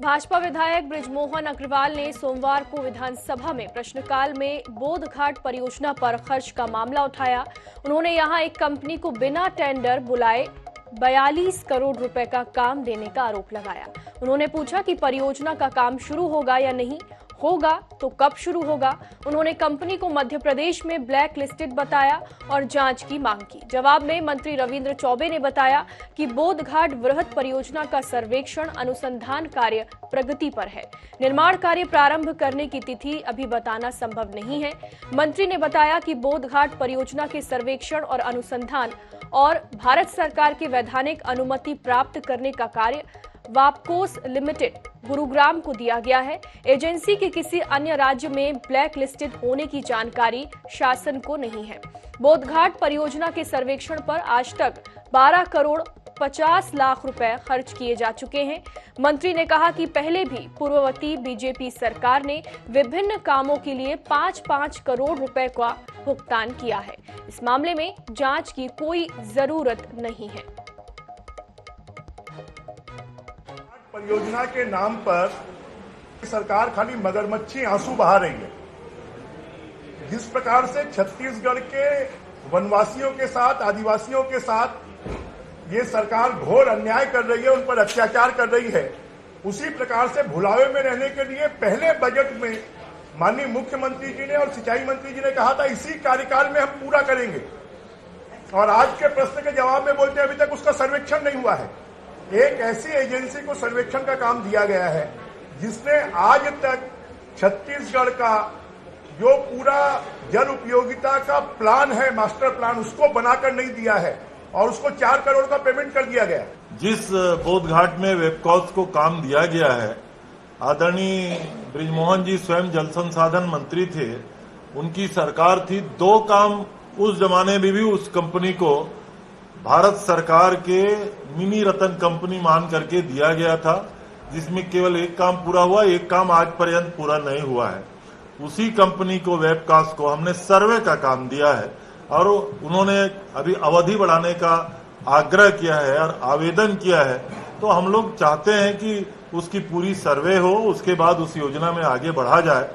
भाजपा विधायक बृजमोहन अग्रवाल ने सोमवार को विधानसभा में प्रश्नकाल में बोधघाट परियोजना पर खर्च का मामला उठाया। उन्होंने यहां एक कंपनी को बिना टेंडर बुलाए 42 करोड़ रुपए का काम देने का आरोप लगाया। उन्होंने पूछा कि परियोजना का काम शुरू होगा या नहीं, होगा तो कब शुरू होगा। उन्होंने कंपनी को मध्य प्रदेश में ब्लैक लिस्टेड बताया और जांच की मांग की। जवाब में मंत्री रविंद्र चौबे ने बताया कि बोधघाट वृहद परियोजना का सर्वेक्षण अनुसंधान कार्य प्रगति पर है। निर्माण कार्य प्रारंभ करने की तिथि अभी बताना संभव नहीं है। मंत्री ने बताया कि बोधघाट परियोजना के सर्वेक्षण और अनुसंधान और भारत सरकार की वैधानिक अनुमति प्राप्त करने का कार्य वापकोस लिमिटेड गुरुग्राम को दिया गया है। एजेंसी के किसी अन्य राज्य में ब्लैक लिस्टेड होने की जानकारी शासन को नहीं है। बोधघाट परियोजना के सर्वेक्षण पर आज तक 12 करोड़ 50 लाख रुपए खर्च किए जा चुके हैं। मंत्री ने कहा कि पहले भी पूर्ववर्ती बीजेपी सरकार ने विभिन्न कामों के लिए 5-5 करोड़ रुपए का भुगतान किया है। इस मामले में जांच की कोई जरूरत नहीं है। परियोजना के नाम पर सरकार खाली मगरमच्छी आंसू बहा रही है। जिस प्रकार से छत्तीसगढ़ के वनवासियों के साथ, आदिवासियों के साथ ये सरकार घोर अन्याय कर रही है, उन पर अत्याचार कर रही है, उसी प्रकार से भुलावे में रहने के लिए पहले बजट में माननीय मुख्यमंत्री जी ने और सिंचाई मंत्री जी ने कहा था इसी कार्यकाल में हम पूरा करेंगे, और आज के प्रश्न के जवाब में बोलते हैं अभी तक उसका सर्वेक्षण नहीं हुआ है। एक ऐसी एजेंसी को सर्वेक्षण का काम दिया गया है जिसने आज तक छत्तीसगढ़ का जो पूरा जल उपयोगिता का प्लान है, मास्टर प्लान, उसको बनाकर नहीं दिया है और उसको 4 करोड़ का पेमेंट कर दिया गया। जिस बोधघाट में वेबकॉस को काम दिया गया है, आदरणीय बृजमोहन जी स्वयं जल संसाधन मंत्री थे, उनकी सरकार थी। 2 काम उस जमाने में भी उस कंपनी को भारत सरकार के मिनी रतन कंपनी मान करके दिया गया था, जिसमें केवल एक काम पूरा हुआ, एक काम आज पर्यंत पूरा नहीं हुआ है। उसी कंपनी को, वेबकास्ट को, हमने सर्वे का काम दिया है और उन्होंने अभी अवधि बढ़ाने का आग्रह किया है और आवेदन किया है। तो हम लोग चाहते हैं कि उसकी पूरी सर्वे हो, उसके बाद उस योजना में आगे बढ़ा जाए।